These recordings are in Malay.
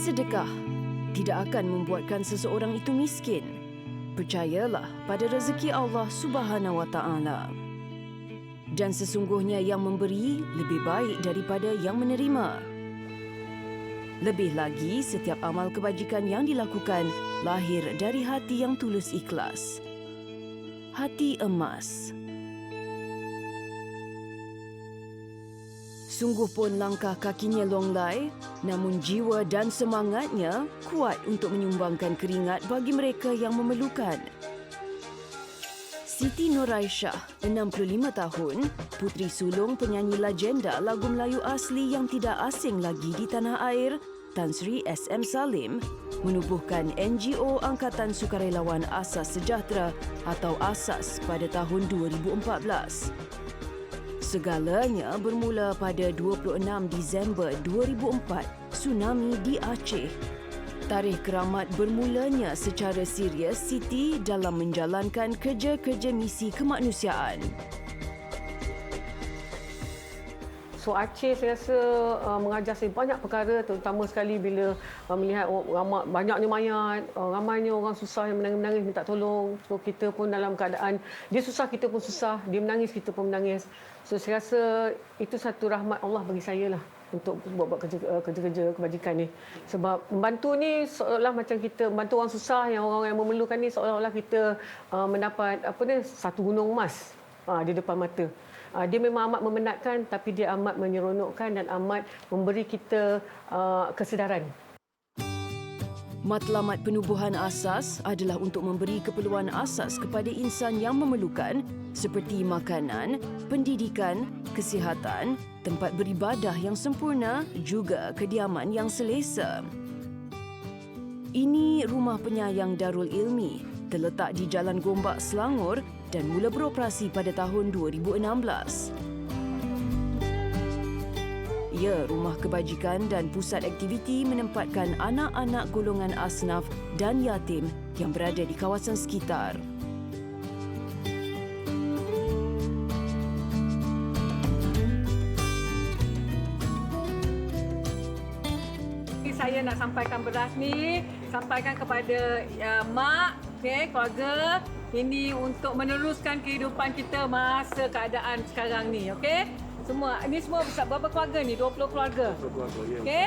Sedekah tidak akan membuatkan seseorang itu miskin. Percayalah pada rezeki Allah Subhanahu Wa Taala. Dan sesungguhnya yang memberi lebih baik daripada yang menerima. Lebih lagi, setiap amal kebajikan yang dilakukan lahir dari hati yang tulus ikhlas. Hati emas. Sungguh pun langkah kakinya longlai, namun jiwa dan semangatnya kuat untuk menyumbangkan keringat bagi mereka yang memerlukan. Siti Nuraisyah, 65 tahun, puteri sulung penyanyi legenda lagu Melayu asli yang tidak asing lagi di tanah air, Tan Sri SM Salim, menubuhkan NGO Angkatan Sukarelawan Asas Sejahtera atau ASAS pada tahun 2014. Segalanya bermula pada 26 Disember 2004, tsunami di Aceh. Tarikh keramat bermulanya secara serius Siti dalam menjalankan kerja-kerja misi kemanusiaan. So Aceh saya rasa mengajar saya banyak perkara, terutama sekali bila melihat banyaknya mayat, ramainya orang susah yang menangis-menangis minta tolong. So kita pun dalam keadaan dia susah, kita pun susah, dia menangis, kita pun menangis. So saya rasa itu satu rahmat Allah bagi saya lah untuk buat kerja-kerja kebajikan ni. Sebab membantu ni seolah macam kita membantu orang susah, yang orang yang memerlukan ni seolah-olah kita mendapat satu gunung emas di depan mata. Dia memang amat memenatkan, tapi dia amat menyeronokkan dan amat memberi kita kesedaran. Matlamat penubuhan asas adalah untuk memberi keperluan asas kepada insan yang memerlukan seperti makanan, pendidikan, kesihatan, tempat beribadah yang sempurna, juga kediaman yang selesa. Ini rumah penyayang Darul Ilmi, terletak di Jalan Gombak, Selangor dan mula beroperasi pada tahun 2016. Ia rumah kebajikan dan pusat aktiviti menempatkan anak-anak golongan asnaf dan yatim yang berada di kawasan sekitar. Saya nak sampaikan beras ni, sampaikan kepada mak, keluarga. Ini untuk meneruskan kehidupan kita masa keadaan sekarang ni, okey? Ini semua besar. Berapa keluarga ni? 20 keluarga. 20 keluarga, ya. Okey?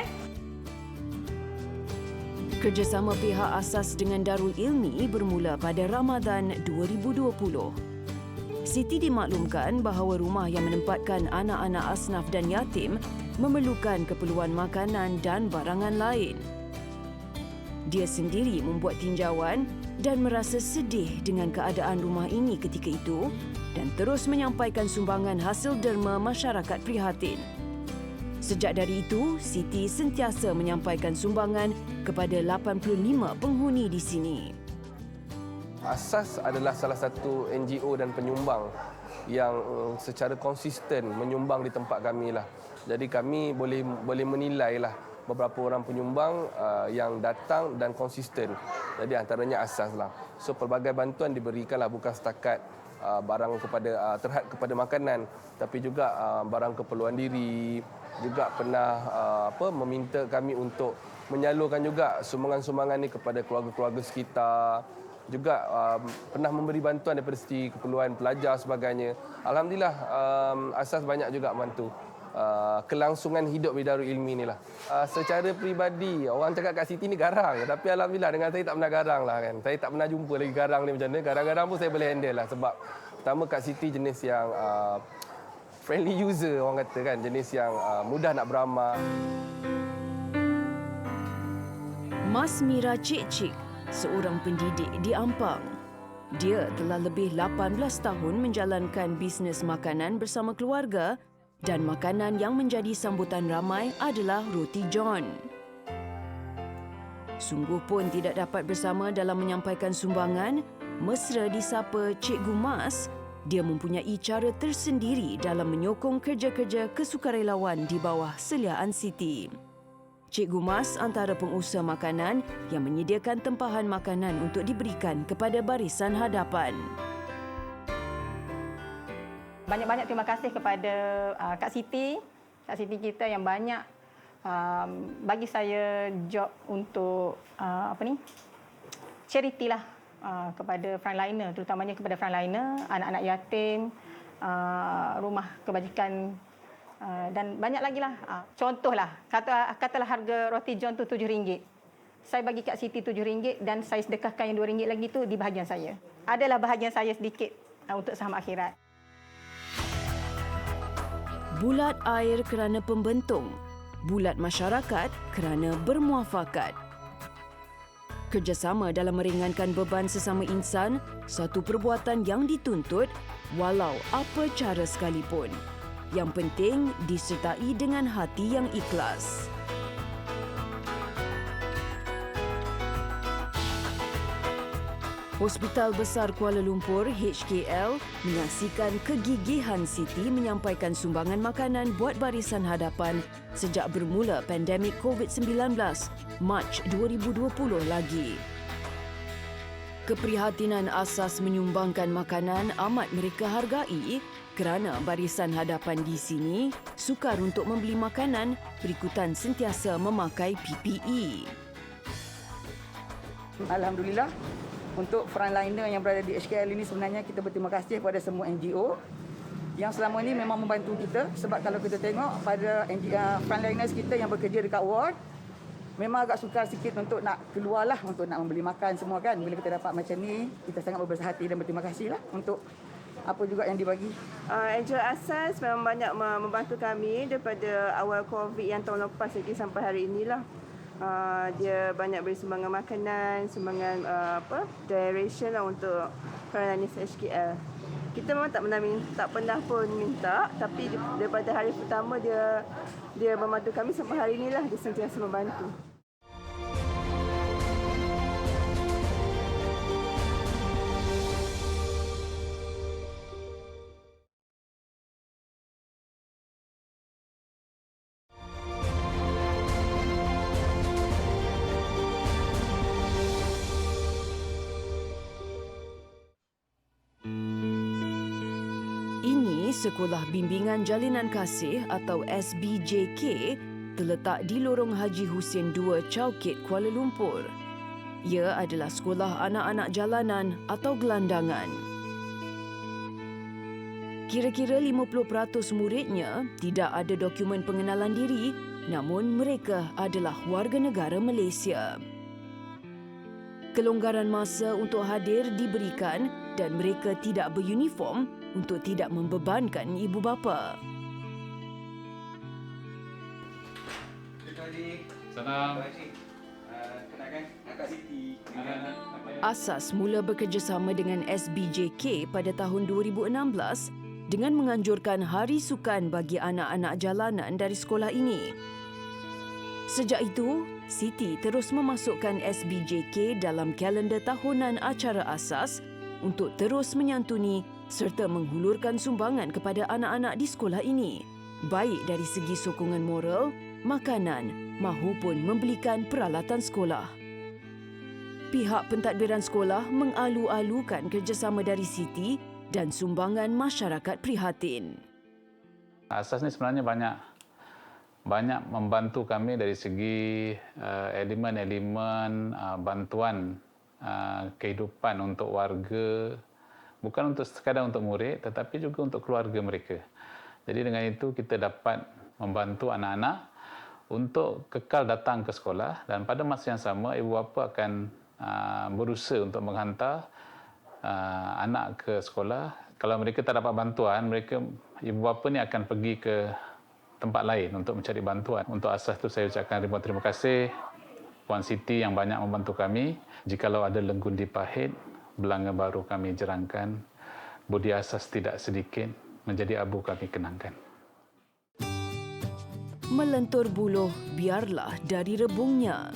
Kerjasama pihak asas dengan Darul Ilmi bermula pada Ramadan 2020. Siti dimaklumkan bahawa rumah yang menempatkan anak-anak asnaf dan yatim memerlukan keperluan makanan dan barangan lain. Dia sendiri membuat tinjauan dan merasa sedih dengan keadaan rumah ini ketika itu dan terus menyampaikan sumbangan hasil derma masyarakat prihatin. Sejak dari itu, Siti sentiasa menyampaikan sumbangan kepada 85 penghuni di sini. Asas adalah salah satu NGO dan penyumbang yang secara konsisten menyumbang di tempat kami lah. Jadi kami boleh menilai lah beberapa orang penyumbang yang datang dan konsisten. Jadi antaranya asas lah. So pelbagai bantuan diberikanlah, bukan setakat barang terhad kepada makanan, tapi juga barang keperluan diri. Juga pernah meminta kami untuk menyalurkan juga sumbangan-sumbangan ni kepada keluarga-keluarga sekitar. Juga pernah memberi bantuan daripada segi keperluan pelajar sebagainya. Alhamdulillah, asas banyak juga bantu kelangsungan hidup di Darul Ilmi ni lah. Secara peribadi, orang cakap Kak Siti ni garang. Tapi Alhamdulillah dengan saya tak pernah garang lah kan. Saya tak pernah jumpa lagi garang ni macam ni. Garang-garang pun saya boleh handle lah. Sebab pertama Kak Siti jenis yang friendly user, orang kata kan. Jenis yang mudah nak beramal. Mas Mira Cik Cik, seorang pendidik di Ampang. Dia telah lebih 18 tahun menjalankan bisnes makanan bersama keluarga dan makanan yang menjadi sambutan ramai adalah roti john. Sungguh pun tidak dapat bersama dalam menyampaikan sumbangan, mesra disapa Cikgu Mas. Dia mempunyai cara tersendiri dalam menyokong kerja-kerja kesukarelawan di bawah seliaan Siti. Cikgu Mas antara pengusaha makanan yang menyediakan tempahan makanan untuk diberikan kepada barisan hadapan. Banyak-banyak terima kasih kepada Kak Siti kita yang banyak bagi saya job untuk charity lah kepada frontliner, terutamanya kepada frontliner, anak-anak yatim, rumah kebajikan dan banyak lagi lah. Contohlah, katalah harga roti john tu RM7. Saya bagi Kak Siti RM7 dan saya sedekahkan yang RM2 lagi tu di bahagian saya. Adalah bahagian saya sedikit untuk saham akhirat. Bulat air kerana pembentung, bulat masyarakat kerana bermuafakat. Kerjasama dalam meringankan beban sesama insan, satu perbuatan yang dituntut walau apa cara sekalipun. Yang penting disertai dengan hati yang ikhlas. Hospital Besar Kuala Lumpur HKL menyaksikan kegigihan Siti menyampaikan sumbangan makanan buat barisan hadapan sejak bermula pandemik COVID-19 Mac 2020 lagi. Keprihatinan asas menyumbangkan makanan amat mereka hargai kerana barisan hadapan di sini sukar untuk membeli makanan berikutan sentiasa memakai PPE. Alhamdulillah, untuk frontliner yang berada di HKL ini sebenarnya kita berterima kasih kepada semua NGO yang selama ini memang membantu kita, sebab kalau kita tengok pada frontliners kita yang bekerja dekat ward memang agak sukar sikit untuk nak keluarlah untuk nak membeli makan semua kan. Bila kita dapat macam ni, kita sangat berbesar hati dan berterima kasihlah untuk apa juga yang dibagi. NGO Asas memang banyak membantu kami daripada awal COVID yang tahun lepas lagi sampai hari inilah. Dia banyak beri sumbangan makanan, sumbangan donation lah untuk frontliners HKL. Kita memang tak pernah pun minta, tapi daripada hari pertama dia membantu kami sampai hari inilah, dia sentiasa membantu. Ini Sekolah Bimbingan Jalinan Kasih atau SBJK terletak di Lorong Haji Hussein II, Chowkit, Kuala Lumpur. Ia adalah sekolah anak-anak jalanan atau gelandangan. Kira-kira 50% muridnya tidak ada dokumen pengenalan diri, namun mereka adalah warga negara Malaysia. Kelonggaran masa untuk hadir diberikan dan mereka tidak beruniform untuk tidak membebankan ibu bapa. Salam. Kenalkan, Kak Siti. Asas mula bekerjasama dengan SBJK pada tahun 2016 dengan menganjurkan Hari Sukan bagi anak-anak jalanan dari sekolah ini. Sejak itu, Siti terus memasukkan SBJK dalam kalender tahunan acara asas untuk terus menyantuni serta menghulurkan sumbangan kepada anak-anak di sekolah ini, baik dari segi sokongan moral, makanan mahupun membelikan peralatan sekolah. Pihak pentadbiran sekolah mengalu-alukan kerjasama dari Siti dan sumbangan masyarakat prihatin. Asas ni sebenarnya banyak membantu kami dari segi elemen-elemen bantuan kehidupan untuk warga, bukan untuk sekadar untuk murid tetapi juga untuk keluarga mereka. Jadi dengan itu kita dapat membantu anak-anak untuk kekal datang ke sekolah, dan pada masa yang sama ibu bapa akan berusaha untuk menghantar anak ke sekolah. Kalau mereka tak dapat bantuan, ibu bapa ni akan pergi ke tempat lain untuk mencari bantuan. Untuk asas itu saya ucapkan ribuan terima kasih Puan Siti yang banyak membantu kami. Jikalau ada lenggundi pahit, belanga baru kami jerangkan, budi asas tidak sedikit, menjadi abu kami kenangkan. Melentur buluh biarlah dari rebungnya.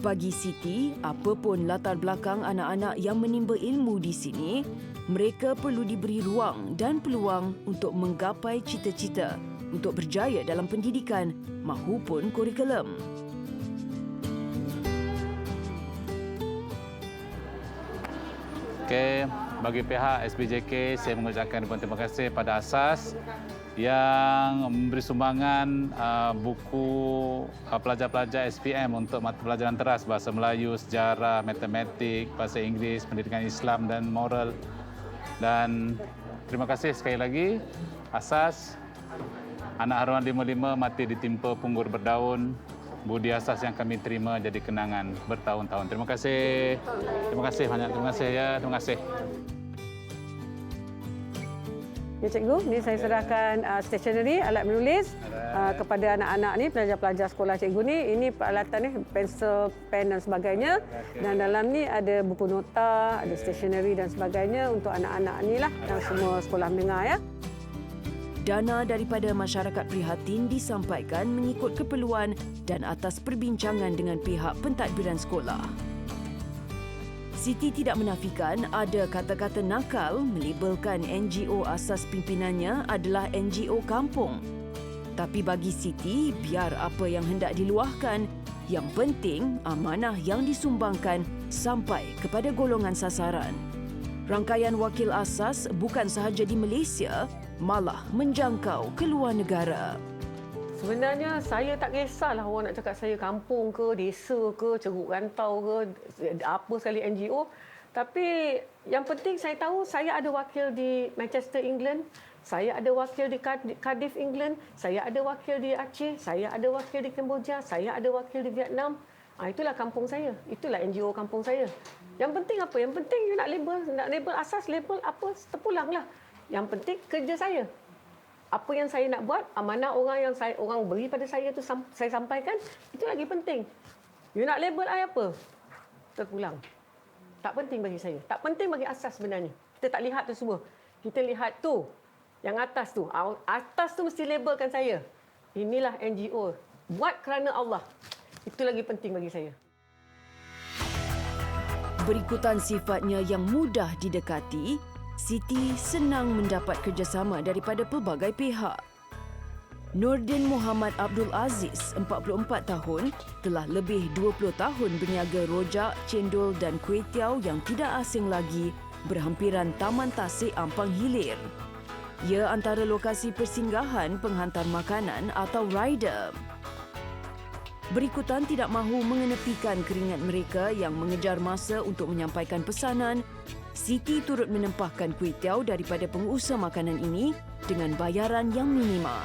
Bagi Siti, apapun latar belakang anak-anak yang menimba ilmu di sini, mereka perlu diberi ruang dan peluang untuk menggapai cita-cita untuk berjaya dalam pendidikan mahupun kurikulum. Okey, bagi pihak SBJK saya mengucapkan terima kasih pada asas yang memberi sumbangan buku pelajar-pelajar SPM untuk mata pelajaran teras bahasa Melayu, sejarah, matematik, bahasa Inggeris, pendidikan Islam dan moral. Dan terima kasih sekali lagi Asas, anak harapan 55 mati ditimpa punggur berdaun. Budi asas yang kami terima jadi kenangan bertahun-tahun. Terima kasih. Terima kasih banyak. Terima kasih ya. Terima kasih. Ya, Cikgu, ni saya serahkan stationery, alat menulis kepada anak-anak ni, pelajar-pelajar sekolah Cikgu ni. Ini peralatan ni, pensel, pen dan sebagainya. Dan dalam ni ada buku nota, ada stationery dan sebagainya untuk anak-anak ni lah yang semua sekolah menengah ya. Dana daripada masyarakat prihatin disampaikan mengikut keperluan dan atas perbincangan dengan pihak pentadbiran sekolah. Siti tidak menafikan ada kata-kata nakal melabelkan NGO asas pimpinannya adalah NGO kampung. Tapi bagi Siti, biar apa yang hendak diluahkan, yang penting amanah yang disumbangkan sampai kepada golongan sasaran. Rangkaian wakil asas bukan sahaja di Malaysia, malah menjangkau ke luar negara. Sebenarnya saya tak kisahlah orang nak cakap saya kampung ke, desa ke, Ceruk Rantau ke, apa sekali NGO. Tapi yang penting saya tahu saya ada wakil di Manchester, England. Saya ada wakil di Cardiff, England. Saya ada wakil di Aceh. Saya ada wakil di Kemboja. Saya ada wakil di Vietnam. Itulah kampung saya. Itulah NGO kampung saya. Yang penting apa? Yang penting you nak label asas, label apa, terpulanglah. Yang penting kerja saya. Apa yang saya nak buat, amanah orang beri pada saya tu saya sampaikan, itu lagi penting. You nak label I apa? Terpulang. Tak penting bagi saya. Tak penting bagi asas sebenarnya. Kita tak lihat tu semua. Kita lihat tu. Yang atas tu. Atas tu mesti labelkan saya. Inilah NGO. Buat kerana Allah. Itu lagi penting bagi saya. Berikutan sifatnya yang mudah didekati, Siti senang mendapat kerjasama daripada pelbagai pihak. Nordin Muhammad Abdul Aziz, 44 tahun, telah lebih 20 tahun berniaga rojak, cendol dan kuih tiaw yang tidak asing lagi berhampiran Taman Tasik Ampang Hilir. Ia antara lokasi persinggahan penghantar makanan atau rider. Berikutan tidak mahu mengenepikan keringat mereka yang mengejar masa untuk menyampaikan pesanan. Siti turut menempahkan kuih tiaw daripada pengusaha makanan ini dengan bayaran yang minima.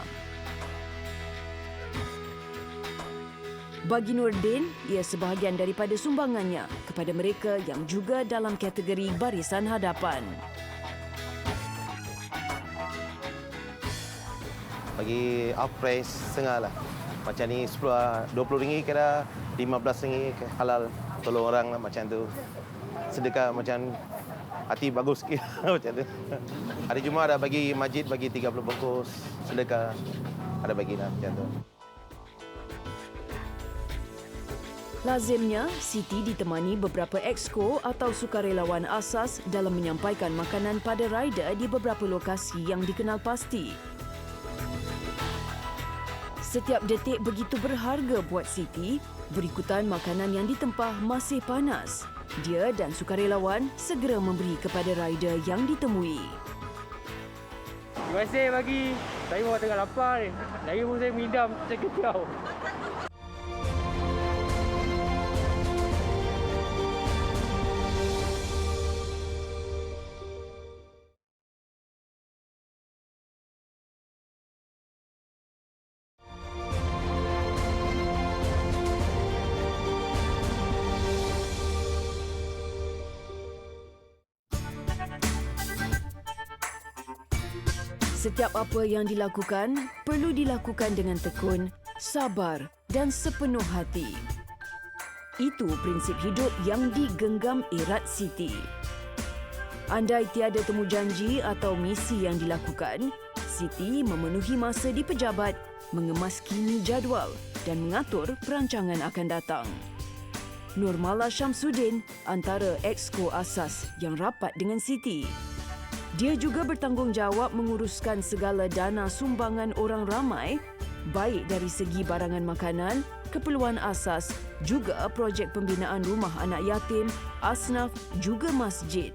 Bagi Nordin, ia sebahagian daripada sumbangannya kepada mereka yang juga dalam kategori barisan hadapan. Bagi up price setengah lah. Macam ni RM20 kira RM15 halal. Tolong orang lah macam tu. Sedekah macam hati bagus sikit macam tu. Hari Jumaat ada bagi masjid bagi 30 bungkus sedekah. Ada bagi lah macam tu. Lazimnya, Siti ditemani beberapa exco atau sukarelawan asas dalam menyampaikan makanan pada rider di beberapa lokasi yang dikenal pasti. Setiap detik begitu berharga buat Siti, berikutan makanan yang ditempah masih panas. Dia dan sukarelawan segera memberi kepada rider yang ditemui. Terima kasih bagi. Saya bawa tengah lapar ni. Lagi pun saya midam macam ketiau. Setiap apa yang dilakukan perlu dilakukan dengan tekun, sabar dan sepenuh hati. Itu prinsip hidup yang digenggam erat Siti. Andai tiada temu janji atau misi yang dilakukan, Siti memenuhi masa di pejabat, mengemas kini jadual dan mengatur perancangan akan datang. Nurmala Syamsuddin antara exco asas yang rapat dengan Siti. Dia juga bertanggungjawab menguruskan segala dana sumbangan orang ramai, baik dari segi barangan makanan, keperluan asas, juga projek pembinaan rumah anak yatim, asnaf juga masjid.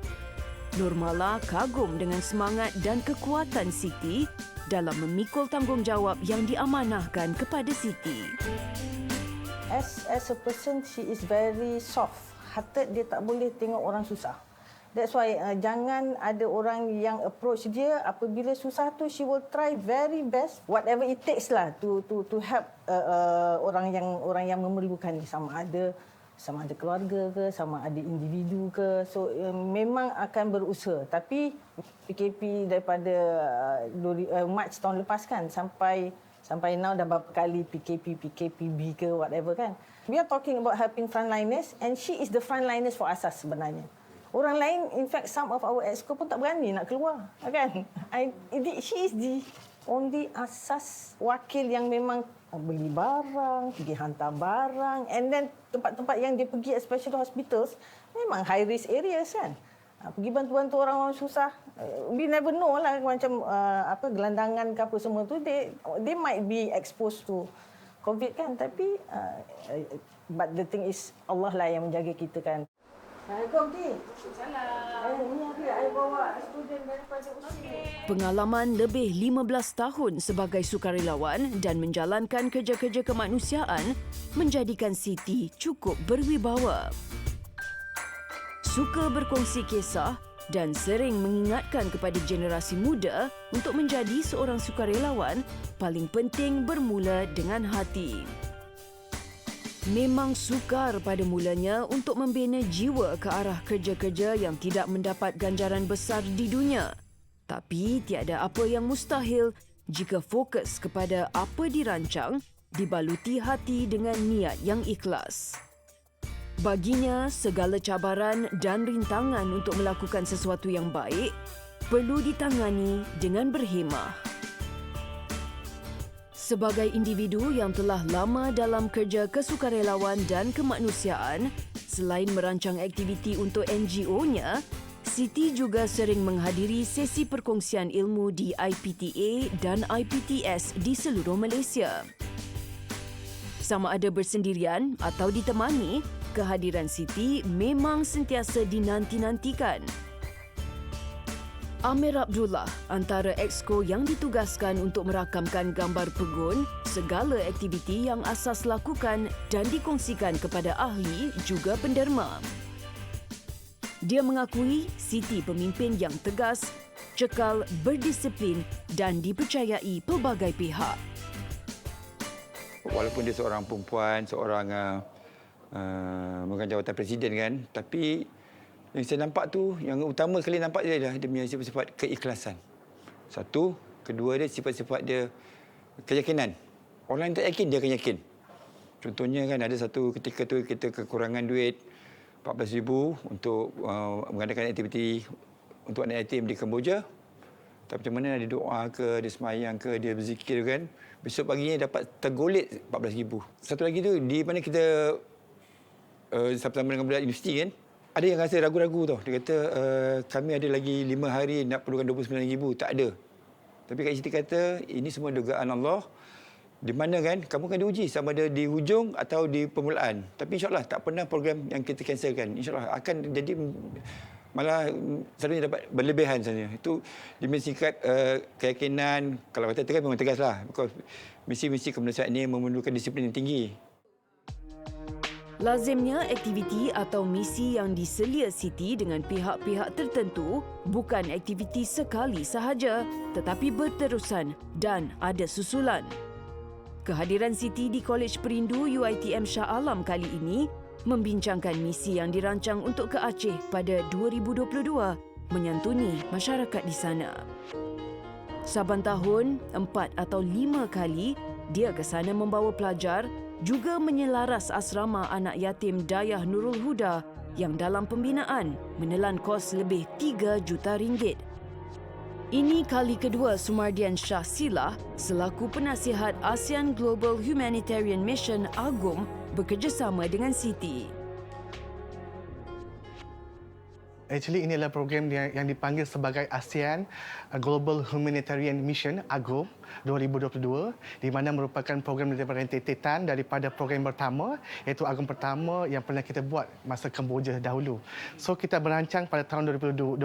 Nurmala kagum dengan semangat dan kekuatan Siti dalam memikul tanggungjawab yang diamanahkan kepada Siti. As a person, she is very soft hearted. Dia tak boleh tengok orang susah. That's why jangan ada orang yang approach dia apabila susah tu, she will try very best whatever it takes lah to help orang yang memerlukan, sama ada keluarga ke, sama ada individu ke. So memang akan berusaha. Tapi PKP daripada Mac tahun lepas kan sampai now dah berapa kali PKPB ke whatever kan. We are talking about helping frontliners and she is the frontliners for Asas sebenarnya. Orang lain, in fact some of our exco pun tak berani nak keluar kan. She is the only Asas wakil yang memang beli barang, pergi hantar barang, and then tempat-tempat yang dia pergi, especially hospitals, memang high risk areas kan. Pergi bantu-bantu orang susah. We never know lah macam gelandangan ke apa semua tu, they might be exposed to COVID kan, tapi but the thing is Allah lah yang menjaga kita kan. Assalamualaikum, Ti. Waalaikumsalam. Ini saya bawa student daripada USI. Pengalaman lebih 15 tahun sebagai sukarelawan dan menjalankan kerja-kerja kemanusiaan menjadikan Siti cukup berwibawa. Suka berkongsi kisah dan sering mengingatkan kepada generasi muda untuk menjadi seorang sukarelawan, paling penting bermula dengan hati. Memang sukar pada mulanya untuk membina jiwa ke arah kerja-kerja yang tidak mendapat ganjaran besar di dunia. Tapi tiada apa yang mustahil jika fokus kepada apa dirancang, dibaluti hati dengan niat yang ikhlas. Baginya, segala cabaran dan rintangan untuk melakukan sesuatu yang baik perlu ditangani dengan berhemah. Sebagai individu yang telah lama dalam kerja kesukarelawan dan kemanusiaan, selain merancang aktiviti untuk NGO-nya, Siti juga sering menghadiri sesi perkongsian ilmu di IPTA dan IPTS di seluruh Malaysia. Sama ada bersendirian atau ditemani, kehadiran Siti memang sentiasa dinanti-nantikan. Amir Abdullah, antara exco yang ditugaskan untuk merakamkan gambar pegun segala aktiviti yang Asas lakukan dan dikongsikan kepada ahli juga penderma. Dia mengakui Siti pemimpin yang tegas, cekal, berdisiplin dan dipercayai pelbagai pihak. Walaupun dia seorang perempuan, seorang memegang jawatan presiden kan, tapi yang saya nampak tu, yang utama sekali nampak dia adalah dia punya sifat-sifat keikhlasan. Satu, kedua dia sifat-sifat dia keyakinan. Orang yang tak yakin, dia akan yakin. Contohnya kan ada satu ketika tu kita kekurangan duit 14,000 untuk mengadakan aktiviti untuk anak yatim di Kemboja. Tapi macam mana dia doa ke, dia semayang ke, dia berzikir kan. Besok paginya dapat tergolek 14,000. Satu lagi tu, di mana kita sama-sama dengan budak universiti kan, ada yang rasa ragu-ragu tau. Dia kata, kami ada lagi 5 hari nak perlukan 29,000. Tak ada. Tapi Kak Siti kata, ini semua dugaan Allah. Di mana kan, kamu akan diuji sama ada di hujung atau di permulaan. Tapi insyaAllah tak pernah program yang kita cancelkan. InsyaAllah akan jadi, malah selalunya dapat berlebihan sebenarnya. Itu dimensikan keyakinan. Kalau kata tegas, memang tegaslah. Because misi-misi kemanusiaan ini memerlukan disiplin yang tinggi. Lazimnya aktiviti atau misi yang diselia Siti dengan pihak-pihak tertentu bukan aktiviti sekali sahaja tetapi berterusan dan ada susulan. Kehadiran Siti di Kolej Perindu UiTM Shah Alam kali ini membincangkan misi yang dirancang untuk ke Aceh pada 2022 menyantuni masyarakat di sana. Saban tahun, 4 atau 5 kali dia ke sana membawa pelajar, juga menyelaras asrama anak yatim Dayah Nurul Huda yang dalam pembinaan menelan kos lebih 3 juta ringgit. Ini kali kedua Sumardian Shah Silah selaku penasihat ASEAN Global Humanitarian Mission AGUM bekerjasama dengan Siti. Actually ini adalah program yang dipanggil sebagai ASEAN Global Humanitarian Mission AGHOM 2022 di mana merupakan program daripada rentetan daripada program pertama iaitu AGHOM pertama yang pernah kita buat masa Kemboja dahulu. So kita berancang pada tahun 2022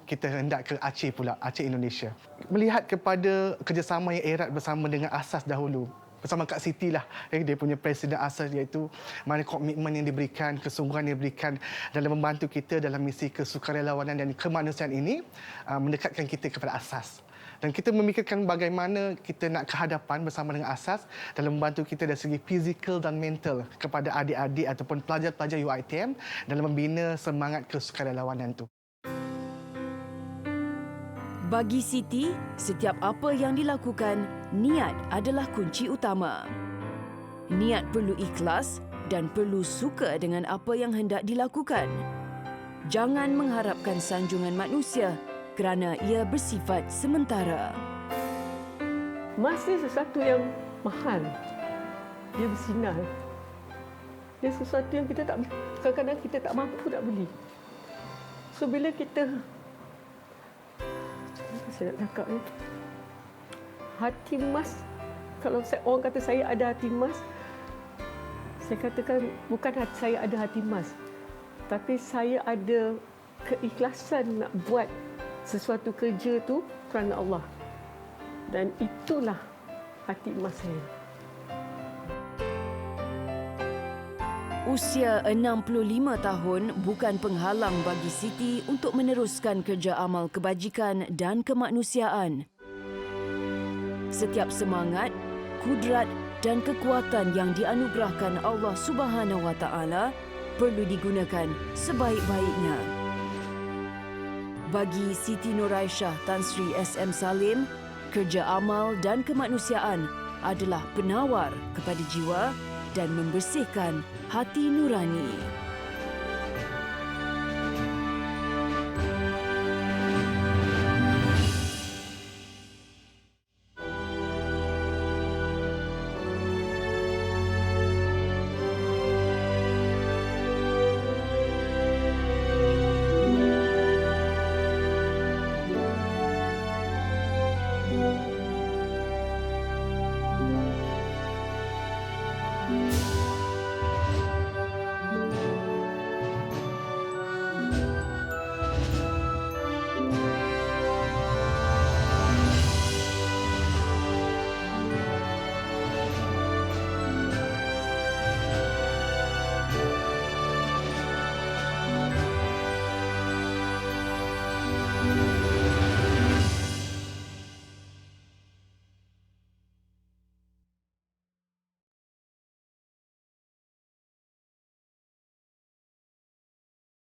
kita hendak ke Aceh pula, Aceh Indonesia. Melihat kepada kerjasama yang erat bersama dengan ASAS dahulu. Bersama Kak Siti lah, dia punya Presiden ASAS, iaitu mana komitmen yang diberikan, kesungguhan yang diberikan dalam membantu kita dalam misi kesukarelawanan dan kemanusiaan ini mendekatkan kita kepada ASAS. Dan kita memikirkan bagaimana kita nak ke hadapan bersama dengan ASAS dalam membantu kita dari segi fizikal dan mental kepada adik-adik ataupun pelajar-pelajar UiTM dalam membina semangat kesukarelawanan itu. Bagi Siti, setiap apa yang dilakukan, niat adalah kunci utama. Niat perlu ikhlas dan perlu suka dengan apa yang hendak dilakukan. Jangan mengharapkan sanjungan manusia kerana ia bersifat sementara. Emas ni sesuatu yang mahal. Dia bersinar. Dia sesuatu yang kita tak, kadang-kadang kita tak mampu nak beli. So bila kita, saya nak cakap ni, hati emas, kalau orang kata saya ada hati emas, saya katakan bukan saya ada hati emas, tapi saya ada keikhlasan nak buat sesuatu kerja tu kerana Allah. Dan itulah hati emas saya. Usia 65 tahun bukan penghalang bagi Siti untuk meneruskan kerja amal kebajikan dan kemanusiaan. Setiap semangat, kudrat dan kekuatan yang dianugerahkan Allah Subhanahu Wa Taala perlu digunakan sebaik-baiknya. Bagi Siti Nuraisyah Tan Sri SM Salim, kerja amal dan kemanusiaan adalah penawar kepada jiwa dan membersihkan hati nurani.